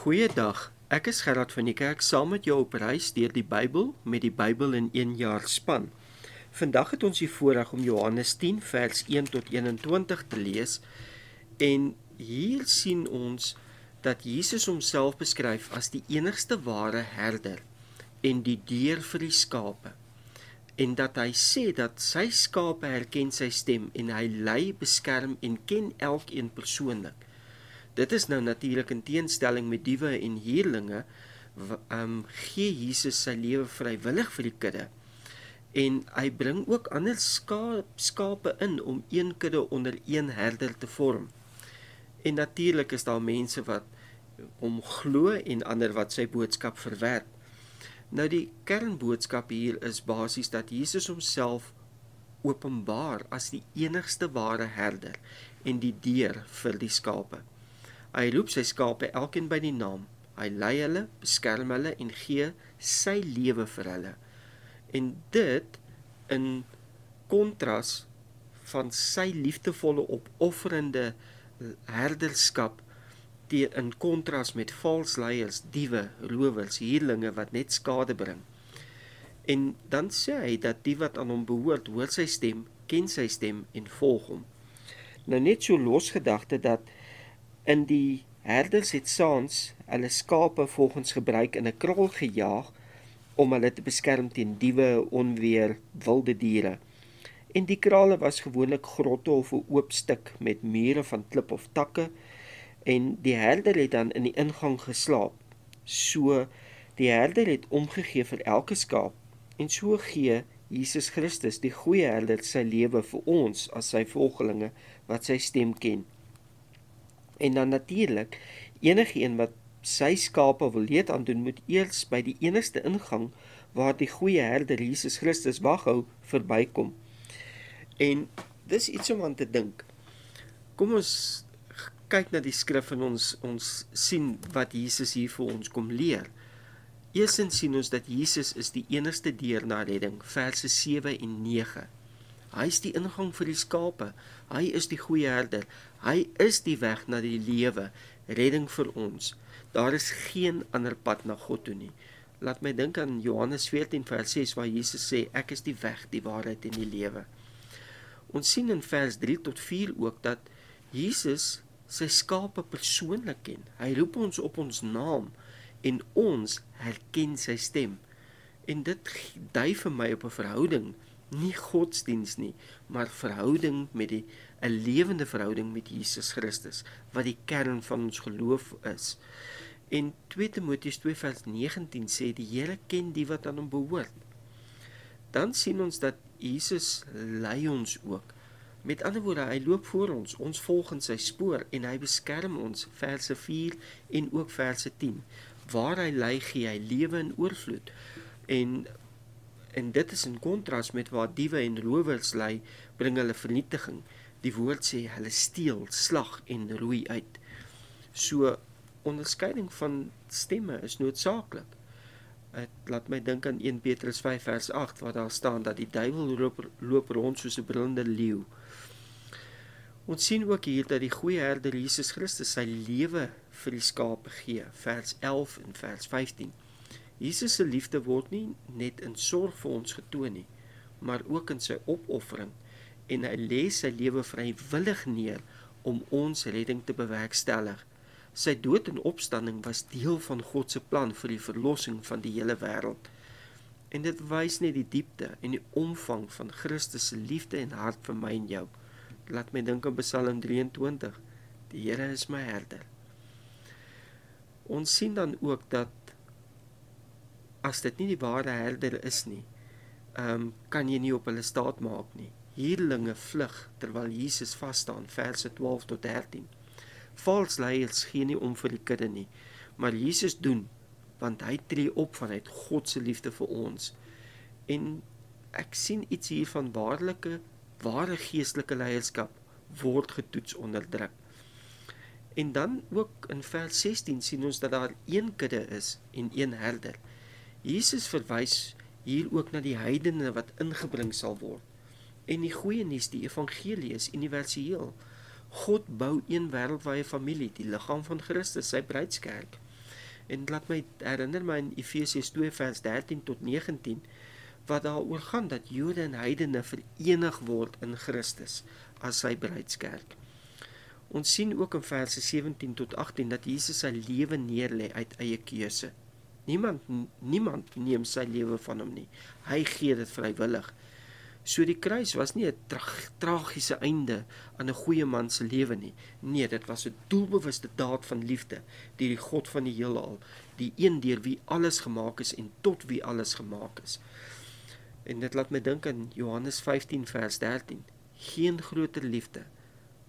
Goeiedag, ek is Gerard van die kerk saam met jou op reis deur die Bybel met die Bybel in 1 jaar span. Vandag het ons die voorreg om Johannes 10 vers 1 tot 21 te lees en hier sien ons dat Jesus homself beskryf as die enigste ware herder en die deur vir die skape. En dat hy sê dat sy skape herken sy stem en hy lei, beskerm en ken elkeen persoonlik. Dit is nou natuurlik in teenstelling met diewe en huurlinge, gee Jesus sy lewe vrywillig vir die kudde. En hy bring ook ander skape in om een kudde onder een herder te vorm. En natuurlik is daar mense wat hom glo en ander wat sy boodskap verwerp. Nou die kernboodskap hier is basies dat Jesus homself openbaar as die enigste ware herder en die deur vir die skape. Hy roep sy skape elkeen by die naam. Hy lei hulle, beskerm hulle en gee sy lewe vir hulle. En dit in kontras van sy liefdevolle opofferende herderskap in kontras met vals leiers, diewe, rowers, huurlinge wat net skade bring. En dan sê hy dat die wat aan hom behoort, hoor sy stem, ken sy stem en volg hom. Nou net so losgedagte dat in die herders het saans hulle skape volgens gebruik in 'n kraal gejaag om hulle te beskerm teen diewe, onweer, wilde diere. En die krale was gewoonlik grotte of 'n oop stuk met mure van klip of takke en die herder het dan in die ingang geslaap. So die herder het omgegee vir elke skaap en so gee Jesus Christus, die goeie herder, sy lewe vir ons as sy volgelinge wat sy stem ken. En dan natuurlik, enige een wat sy skape wil leed aandoen, moet eers by die enigste ingang waar die goeie herder Jesus Christus waghou, verbykom. En dis iets om aan te dink. Kom ons kyk na die skrif en ons sien wat Jesus hier vir ons kom leer. Eerstens sien ons dat Jesus is die enigste deur na redding, verse 7 en 9. Hy is die ingang vir die skape, hy is die goeie herder, hy is die weg na die lewe, redding vir ons. Daar is geen ander pad na God toe nie. Laat my dink aan Johannes 14 vers 6 waar Jesus sê, ek is die weg, die waarheid en die lewe. Ons sien in vers 3 tot 4 ook dat Jesus sy skape persoonlik ken. Hy roep ons op ons naam en ons herken sy stem. En dit dui vir my op 'n verhouding, nie godsdiens nie, maar verhouding met 'n lewende verhouding met Jesus Christus, wat die kern van ons geloof is. En 2 Timoteus 2 vers 19 sê, die Here ken die wat aan hom behoort. Dan sien ons dat Jesus lei ons ook. Met ander woorde, hy loop voor ons volg in sy spoor en hy beskerm ons, verse 4 en ook verse 10. Waar hy lei, gee hy lewe in oorvloed. En dit is in kontras met waar diewe en rowers lei, bring hulle vernietiging. Die woord sê, hulle steel, slag en roei uit. So, onderskeiding van stemme is noodsaaklik. Het laat my dink aan 1 Petrus 5 vers 8, waar daar staan dat die duiwel loop rond soos 'n brullende leeu. Ons sien ook hier dat die goeie herder Jesus Christus sy lewe vir die skape gee, vers 11 en vers 15. Jesus se liefde word nie net in sorg vir ons getoon nie, maar ook in sy opoffering, en hy lê sy lewe vrywillig neer om ons redding te bewerkstellig. Sy dood en opstanding was deel van God se plan vir die verlossing van die hele wêreld. En dit wys net die diepte en die omvang van Christus se liefde en hart vir my en jou. Laat my dink aan Psalm 23. Die Here is my herder. Ons sien dan ook dat as dit nie die ware herder is nie, kan jy nie op hulle staat maak nie. Huurlinge vlug terwyl Jesus vas staan, verse 12 tot 13. Vals leiers gee nie om vir die kudde nie, maar Jesus doen, want hy tree op vanuit God se liefde vir ons. En ek sien iets hier van ware geestelike leierskap word getoets onder druk. En dan ook in vers 16 sien ons dat daar een kudde is en een herder. Jesus verwys hier ook na die heidene wat ingebring sal word. En die goeie nuus, die evangelie is universeel. God bou een wêreldwye familie, die liggaam van Christus, sy bruidskerk. En laat my herinner my in Efesiërs 2 vers 13 tot 19, wat daaroor gaan dat Jode en heidene verenig word in Christus as sy bruidskerk. Ons sien ook in verse 17 tot 18 dat Jesus sy lewe neerlê uit eie keuse. Niemand neem sy lewe van hom nie. Hy gee dit vrywillig. So die kruis was nie 'n tragiese einde aan 'n goeie man se lewe nie. Nee, dit was 'n doelbewuste daad van liefde deur die God van die heelal, die een deur wie alles gemaak is en tot wie alles gemaak is. En dit laat my dink aan Johannes 15 vers 13. Geen groter liefde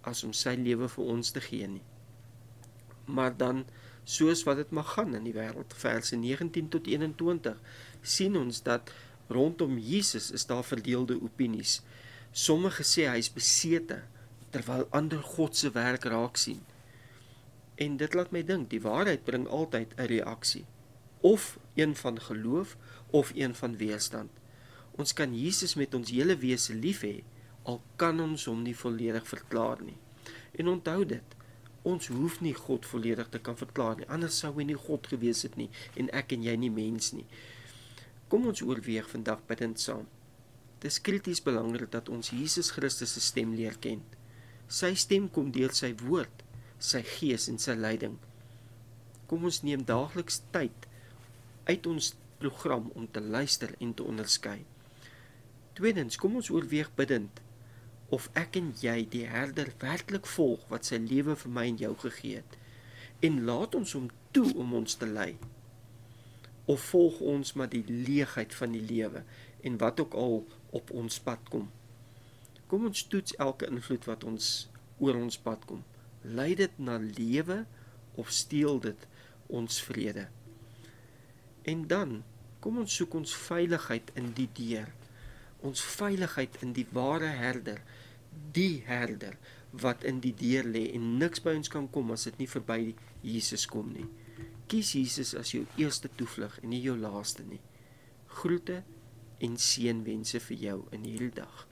as om sy lewe vir ons te gee nie. Maar dan, soos wat dit mag gaan in die wêreld, verse 19 tot 21, sien ons dat rondom Jesus is daar verdeelde opinies. Sommige sê hy is besete, terwyl ander God se werk raak sien. En dit laat my dink, die waarheid bring altyd 'n reaksie. Of een van geloof, of een van weerstand. Ons kan Jesus met ons hele wese lief hê, al kan ons hom nie volledig verklaar nie. En onthou dit, ons hoef nie God volledig te kan verklaar nie, anders sou hy nie God gewees het nie, en ek en jy nie mens nie. Kom ons oorweeg vandag bidend saam. Dit is krities belangrik dat ons Jesus Christus se stem leer ken. Sy stem kom deur sy woord, sy gees en sy leiding. Kom ons neem daagliks tyd uit ons program om te luister en te onderskei. Tweedens, kom ons oorweeg bidend of ek en jy die herder werklik volg wat sy lewe vir my en jou gegee het, en laat ons hom toe om ons te lei. Of volg ons maar die leegheid van die lewe en wat ook al op ons pad kom. Kom ons toets elke invloed wat oor ons pad kom. Lei dit na lewe of steel dit ons vrede? En dan, kom ons soek ons veiligheid in die deur. Ons veiligheid in die ware herder, die herder wat in die deur lê en niks by ons kan kom as dit nie verby Jesus kom nie. Kies Jesus as jou eerste toevlug en nie jou laaste nie. Groete en seënwense vir jou in hierdie dag.